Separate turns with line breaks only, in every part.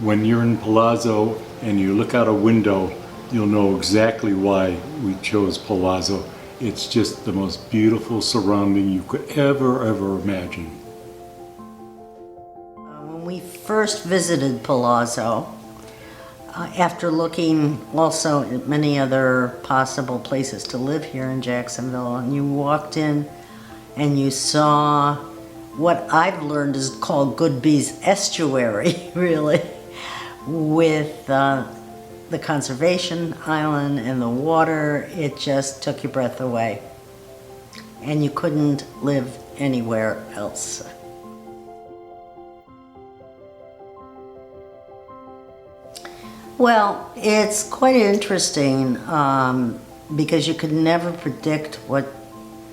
When you're in Palazzo and you look out a window, you'll know exactly why we chose Palazzo. It's just the most beautiful surrounding you could ever imagine.
When we first visited Palazzo, after looking also at many other possible places to live here in Jacksonville, and you walked in and you saw what I've learned is called Goodby's Estuary, really, with the conservation island and the water. It just took your breath away, and you couldn't live anywhere else. Well, it's quite interesting because you could never predict what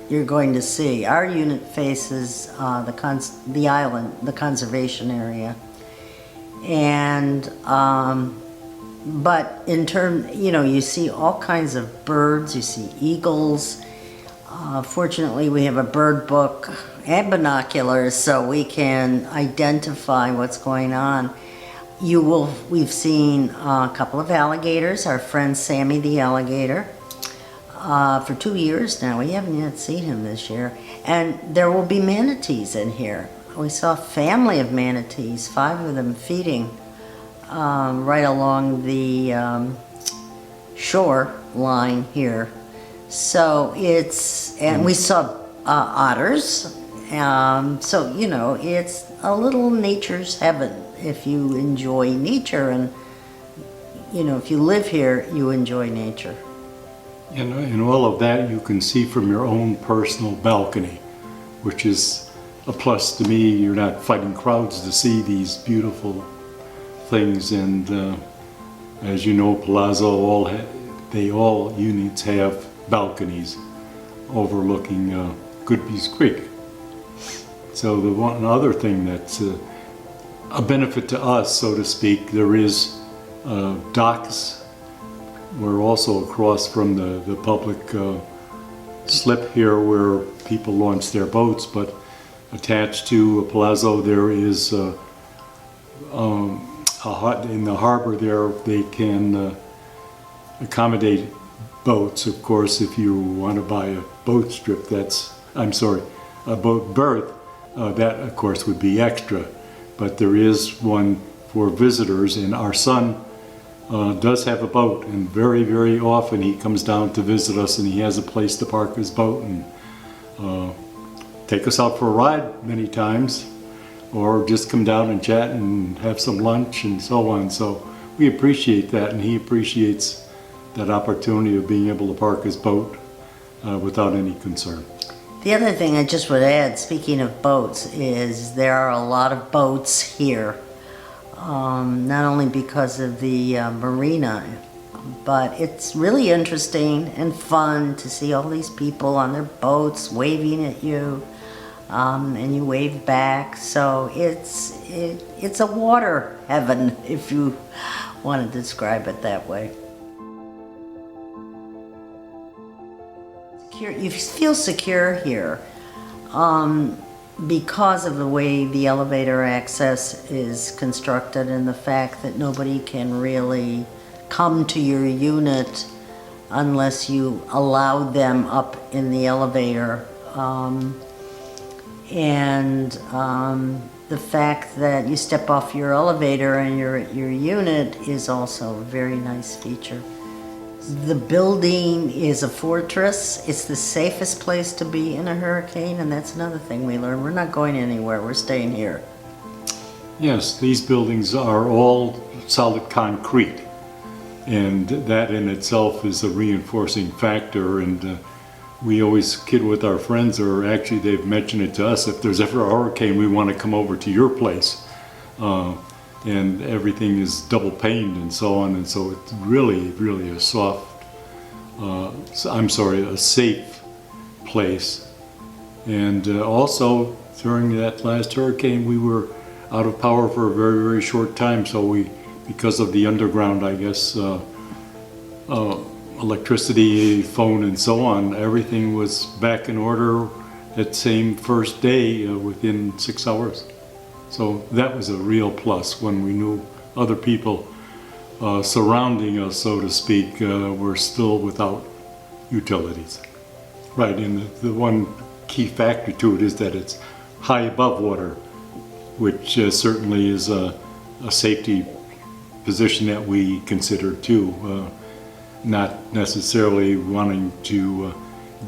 you're going to see. Our unit faces the island, the conservation area, and but in terms, you see all kinds of birds. You see eagles. Fortunately, we have a bird book and binoculars, so we can identify what's going on. We've seen a couple of alligators, our friend Sammy the alligator, for 2 years now. We haven't yet seen him this year. And there will be manatees in here. We saw a family of manatees, 5 of them feeding right along the shore line here. So and we saw otters. So, it's a little nature's heaven if you enjoy nature, and, if you live here, you enjoy nature.
And all of that you can see from your own personal balcony, which is a plus to me. You're not fighting crowds to see these beautiful things, and as you know, Palazzo, all units have balconies overlooking Goodby's Creek. So the one other thing that's a benefit to us, so to speak, there is docks. We're also across from the public slip here where people launch their boats, but attached to Palazzo there is in the harbor there they can accommodate boats. Of course, if you want to buy a boat strip, a boat berth, that of course would be extra. But there is one for visitors, and our son does have a boat, and very often he comes down to visit us, and he has a place to park his boat and take us out for a ride many times, or just come down and chat and have some lunch and so on. So we appreciate that, and he appreciates that opportunity of being able to park his boat without any concern.
The other thing I just would add, speaking of boats, is there are a lot of boats here. Not only because of the marina, but it's really interesting and fun to see all these people on their boats waving at you, and you wave back. So it's a water heaven, if you want to describe it that way. You feel secure here because of the way the elevator access is constructed, and the fact that nobody can really come to your unit unless you allow them up in the elevator. The fact that you step off your elevator and you're at your unit is also a very nice feature. The building is a fortress. It's the safest place to be in a hurricane, and that's another thing we learned. We're not going anywhere. We're staying here.
Yes, these buildings are all solid concrete, and that in itself is a reinforcing factor. And we always kid with our friends, or actually they've mentioned it to us, if there's ever a hurricane, we want to come over to your place. And everything is double paned and so on, and so it's really a a safe place. And also during that last hurricane we were out of power for a very short time, so because of the underground, I guess, electricity, phone and so on, everything was back in order that same first day within 6 hours. So that was a real plus when we knew other people surrounding us, so to speak, we're still without utilities. Right, and the one key factor to it is that it's high above water, which certainly is a safety position that we consider too. Not necessarily wanting to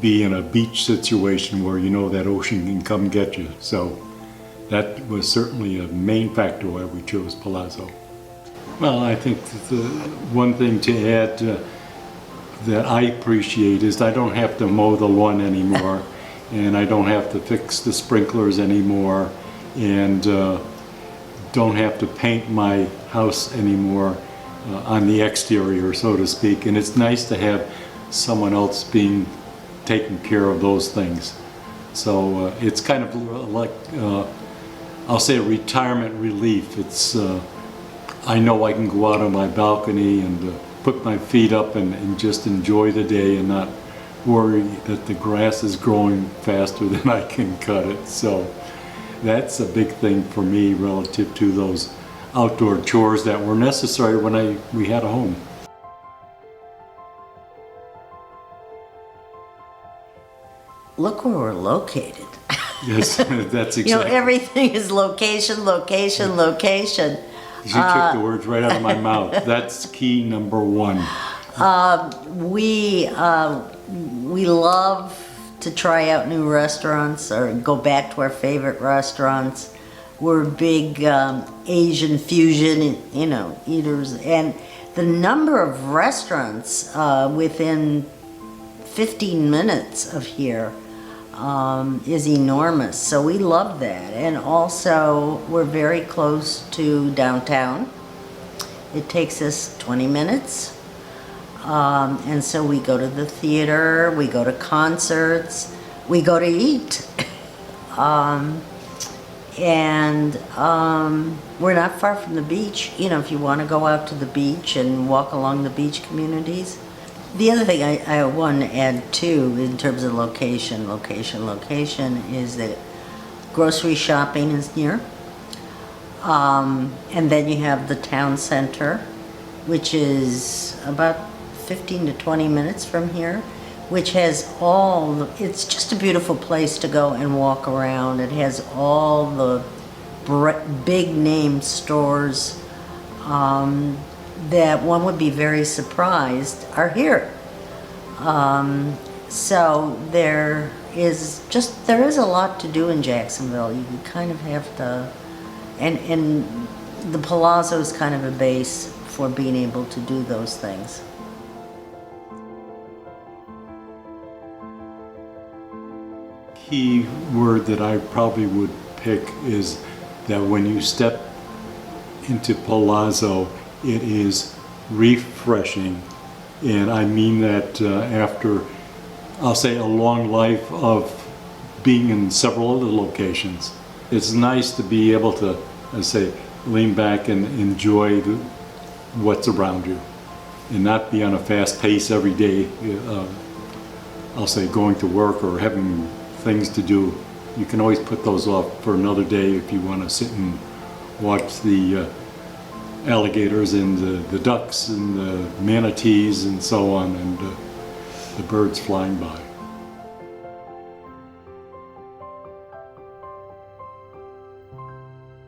be in a beach situation where you know that ocean can come get you. So that was certainly a main factor why we chose Palazzo. Well, I think the one thing to add that I appreciate is I don't have to mow the lawn anymore, and I don't have to fix the sprinklers anymore, and don't have to paint my house anymore on the exterior, so to speak. And it's nice to have someone else being taking care of those things. So it's kind of like, I'll say, a retirement relief. It's I know I can go out on my balcony and put my feet up and just enjoy the day and not worry that the grass is growing faster than I can cut it. So that's a big thing for me relative to those outdoor chores that were necessary when we had a home.
Look where we're located.
Yes, that's exactly.
You know, everything is location, location, location.
You took the words right out of my mouth. That's key number one.
We love to try out new restaurants or go back to our favorite restaurants. We're big Asian fusion, you know, eaters, and the number of restaurants within 15 minutes of here is enormous. So we love that, and also we're very close to downtown. It takes us 20 minutes, and so we go to the theater, we go to concerts, we go to eat. We're not far from the beach. You know, if you want to go out to the beach and walk along the beach communities. The other thing I want to add too, in terms of location, is that grocery shopping is near. And then you have the town center, which is about 15 to 20 minutes from here, which has it's just a beautiful place to go and walk around. It has all the big name stores that one would be very surprised are here. So there is a lot to do in Jacksonville. You kind of have to, and the Palazzo is kind of a base for being able to do those things.
Key word that I probably would pick is that when you step into Palazzo, it is refreshing. And I mean that after, I'll say, a long life of being in several other locations. It's nice to be able to, as I say, lean back and enjoy what's around you and not be on a fast pace every day. I'll say going to work or having things to do. You can always put those off for another day if you want to sit and watch the alligators and the ducks and the manatees and so on, and the birds flying by.